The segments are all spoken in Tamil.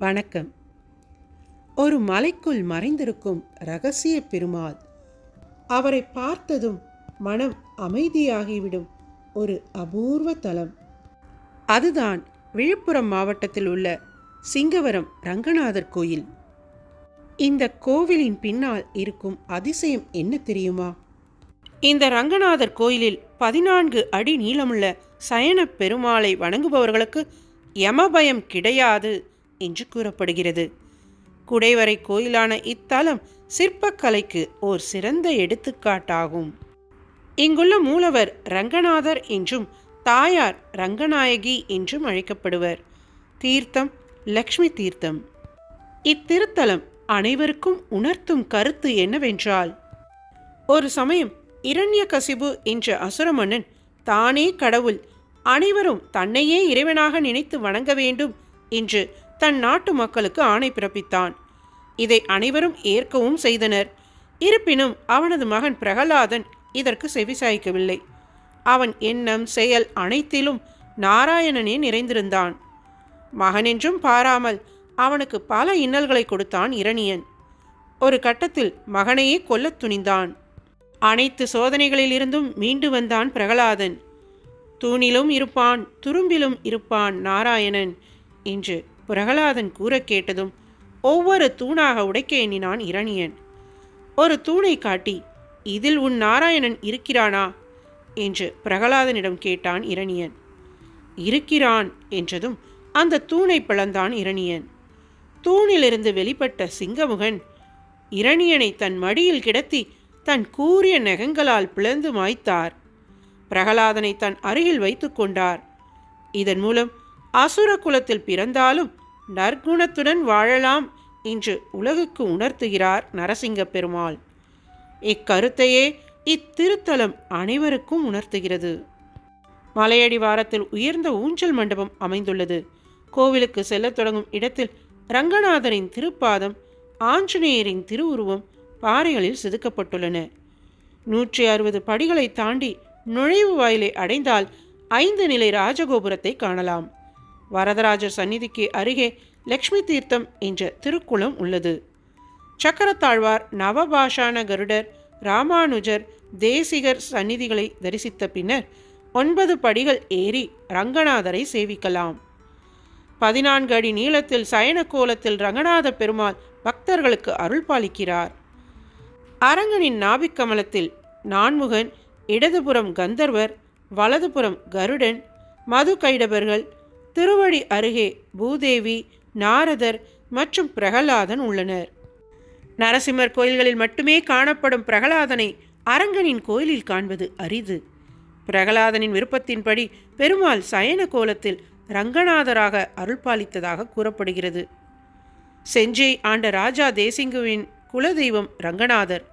வணக்கம். ஒரு மலைக்குள் மறைந்திருக்கும் இரகசிய பெருமாள். அவரை பார்த்ததும் மனம் அமைதியாகிவிடும் ஒரு அபூர்வ தலம். அதுதான் விழுப்புரம் மாவட்டத்தில் உள்ள சிங்கவரம் ரங்கநாதர் கோயில். இந்த கோவிலின் பின்னால் இருக்கும் அதிசயம் என்ன தெரியுமா? இந்த ரங்கநாதர் கோயிலில் 14 அடி நீளமுள்ள சயன பெருமாளை வணங்குபவர்களுக்கு யமபயம் கிடையாது என்று கூறப்படுகிறது. குடைவரை கோயிலான இத்தலம் சிற்பக்கலைக்கு ஓர் சிறந்த எடுத்துக்காட்டாகும். இங்குள்ள மூலவர் ரங்கநாதர் என்றும் தாயார் ரங்கநாயகி என்றும் அழைக்கப்படுவர். தீர்த்தம் லக்ஷ்மி தீர்த்தம். இத்திருத்தலம் அனைவருக்கும் உணர்த்தும் கருத்து என்னவென்றால், ஒரு சமயம் இரண்யகசிபு என்ற அசுர மன்னன் தானே கடவுள், அனைவரும் தன்னையே இறைவனாக நினைத்து வணங்க வேண்டும் என்று தன் நாட்டு மக்களுக்கு ஆணை பிறப்பித்தான். இதை அனைவரும் ஏற்கவும் செய்தனர். இருப்பினும் அவனது மகன் பிரகலாதன் இதற்கு செவிசாய்க்கவில்லை. அவன் எண்ணம் செயல் அனைத்திலும் நாராயணனே நிறைந்திருந்தான். மகனென்றும் பாராமல் அவனுக்கு பல இன்னல்களை கொடுத்தான் இரணியன். ஒரு கட்டத்தில் மகனையே கொல்லத் துணிந்தான். அனைத்து சோதனைகளிலிருந்தும் மீண்டு வந்தான் பிரகலாதன். தூணிலும் இருப்பான் துரும்பிலும் இருப்பான் நாராயணன் என்று பிரகலாதன் கூற கேட்டதும் ஒவ்வொரு தூணாக உடைக்க எண்ணினான் இரணியன். ஒரு தூணை காட்டி, இதில் உன் நாராயணன் இருக்கிறானா என்று பிரகலாதனிடம் கேட்டான் இரணியன். இருக்கிறான் என்றதும் அந்த தூணை பிளந்தான் இரணியன். தூணிலிருந்து வெளிப்பட்ட சிங்கமுகன் இரணியனை தன் மடியில் கிடத்தி தன் கூரிய நகங்களால் பிளந்து மாய்த்தார். பிரகலாதனை தன் அருகில் வைத்து கொண்டார். இதன் மூலம் அசுர குலத்தில் பிறந்தாலும் நற்குணத்துடன் வாழலாம் என்று உலகுக்கு உணர்த்துகிறார் நரசிங்க பெருமாள். இக்கருத்தையே இத்திருத்தலம் அனைவருக்கும் உணர்த்துகிறது. மலையடிவாரத்தில் உயர்ந்த ஊஞ்சல் மண்டபம் அமைந்துள்ளது. கோவிலுக்கு செல்ல தொடங்கும் இடத்தில் ரங்கநாதரின் திருப்பாதம், ஆஞ்சநேயரின் திருவுருவம் பாறைகளில் செதுக்கப்பட்டுள்ளன. 160 படிகளை தாண்டி நுழைவு வாயிலை அடைந்தால் 5 நிலை ராஜகோபுரத்தை காணலாம். வரதராஜர் சந்நிதிக்கு அருகே லக்ஷ்மி தீர்த்தம் என்ற திருக்குளம் உள்ளது. சக்கரத்தாழ்வார், நவபாஷான கருடர், ராமானுஜர், தேசிகர் சந்நிதிகளை தரிசித்த பின்னர் 9 படிகள் ஏறி ரங்கநாதரை சேவிக்கலாம். 14 அடி நீளத்தில் சயன கோலத்தில் ரங்கநாத பெருமாள் பக்தர்களுக்கு அருள் பாலிக்கிறார். அரங்கனின் நாபிக்கமலத்தில் நான்முகன், இடதுபுறம் கந்தர்வர், வலதுபுறம் கருடன், மது கைடபர்கள், திருவடி அருகே பூதேவி, நாரதர் மற்றும் பிரகலாதன் உள்ளனர். நரசிம்மர் கோயில்களில் மட்டுமே காணப்படும் பிரகலாதனை அரங்கனின் கோயிலில் காண்பது அரிது. பிரகலாதனின் விருப்பத்தின்படி பெருமாள் சயன கோலத்தில் ரங்கநாதராக அருள்பாலித்ததாக கூறப்படுகிறது. செஞ்சை ஆண்ட ராஜா தேசிங்குவின் குலதெய்வம் ரங்கநாதர்.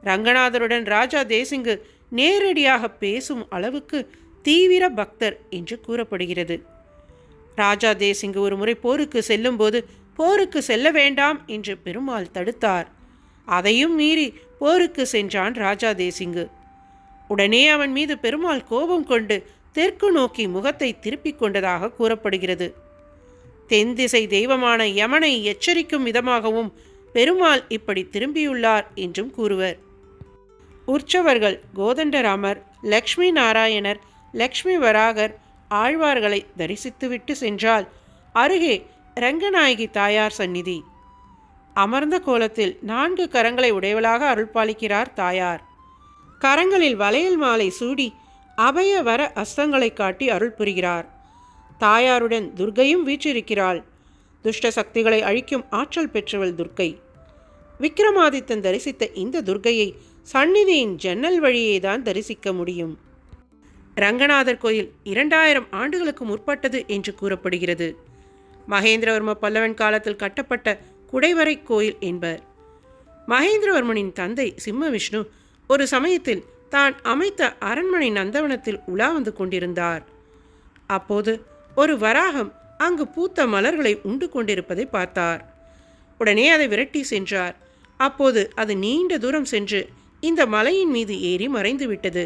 ரங்கநாதருடன் ராஜா தேசிங்கு நேரடியாக பேசும் அளவுக்கு தீவிர பக்தர் என்று கூறப்படுகிறது. ராஜா தேசிங்கு ஒரு முறை போருக்கு செல்லும்போது போருக்கு செல்ல வேண்டாம் என்று பெருமாள் தடுத்தார். அதையும் மீறி போருக்கு சென்றான் ராஜா தேசிங்கு. உடனே அவன் மீது பெருமாள் கோபம் கொண்டு தெற்கு நோக்கி முகத்தை திருப்பிக் கொண்டதாக கூறப்படுகிறது. தென் திசை தெய்வமான யமனை எச்சரிக்கும் விதமாகவும் பெருமாள் இப்படி திரும்பியுள்ளார் என்றும் கூறுவர். உற்சவர்கள் கோதண்டராமர், லக்ஷ்மி நாராயணர், லக்ஷ்மி வராகர் ஆழ்வார்களை தரிசித்துவிட்டு சென்றால் அருகே ரங்கநாயகி தாயார் சந்நிதி. அமர்ந்த கோலத்தில் 4 கரங்களை உடையவளாக அருள்பாலிக்கிறார் தாயார். கரங்களில் வளையல் மாலை சூடி அபய வர அஸ்தங்களை காட்டி அருள் புரிகிறார். தாயாருடன் துர்க்கையும் வீற்றிருக்கிறாள். துஷ்ட சக்திகளை அழிக்கும் ஆற்றல் பெற்றவள் துர்க்கை. விக்ரமாதித்தன் தரிசித்த இந்த துர்க்கையை சந்நிதியின் ஜன்னல் வழியே தான் தரிசிக்க முடியும். ரங்கநாதர் கோயில் 2000 ஆண்டுகளுக்கு முற்பட்டது என்று கூறப்படுகிறது. மகேந்திரவர்ம பல்லவன் காலத்தில் கட்டப்பட்ட குடைவரை கோயில் என்பர். மகேந்திரவர்மனின் தந்தை சிம்மவிஷ்ணு ஒரு சமயத்தில் தான் அமைத்த அரண்மனை நந்தவனத்தில் உலா வந்து கொண்டிருந்தார். அப்போது ஒரு வராகம் அங்கு பூத்த மலர்களை உண்டு கொண்டிருப்பதை பார்த்தார். உடனே அதை விரட்டி சென்றார். அப்போது அது நீண்ட தூரம் சென்று இந்த மலையின் மீது ஏறி மறைந்து விட்டது.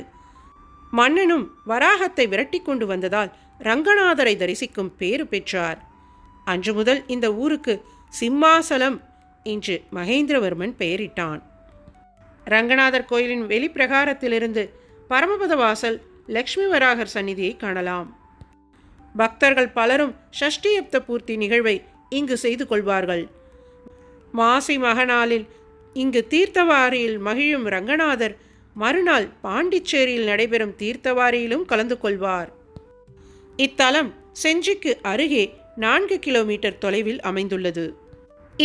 மன்னனும் வராகத்தை விரட்டி கொண்டு வந்ததால் ரங்கநாதரை தரிசிக்கும் பேறு பெற்றார். அன்று முதல் இந்த ஊருக்கு சிம்மாசலம் என்று மகேந்திரவர்மன் பெயரிட்டான். ரங்கநாதர் கோயிலின் வெளிப்பிரகாரத்திலிருந்து பரமபத வாசல் லக்ஷ்மி வராகர் சந்நிதியை காணலாம். பக்தர்கள் பலரும் ஷஷ்டியப்த பூர்த்தி நிகழ்வை இங்கு செய்து கொள்வார்கள். மாசி மகநாளில் இங்கு தீர்த்தவாரியில் மகிழும் ரங்கநாதர் மறுநாள் பாண்டிச்சேரியில் நடைபெறும் தீர்த்தவாரியிலும் கலந்து கொள்வார். இத்தலம் செஞ்சிக்கு அருகே 4 கிலோமீட்டர் தொலைவில் அமைந்துள்ளது.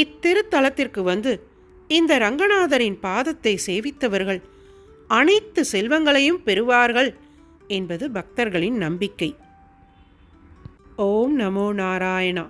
இத்திருத்தலத்திற்கு வந்து இந்த ரங்கநாதரின் பாதத்தை சேவித்தவர்கள் அனைத்து செல்வங்களையும் பெறுவார்கள் என்பது பக்தர்களின் நம்பிக்கை. ஓம் நமோ நாராயணா.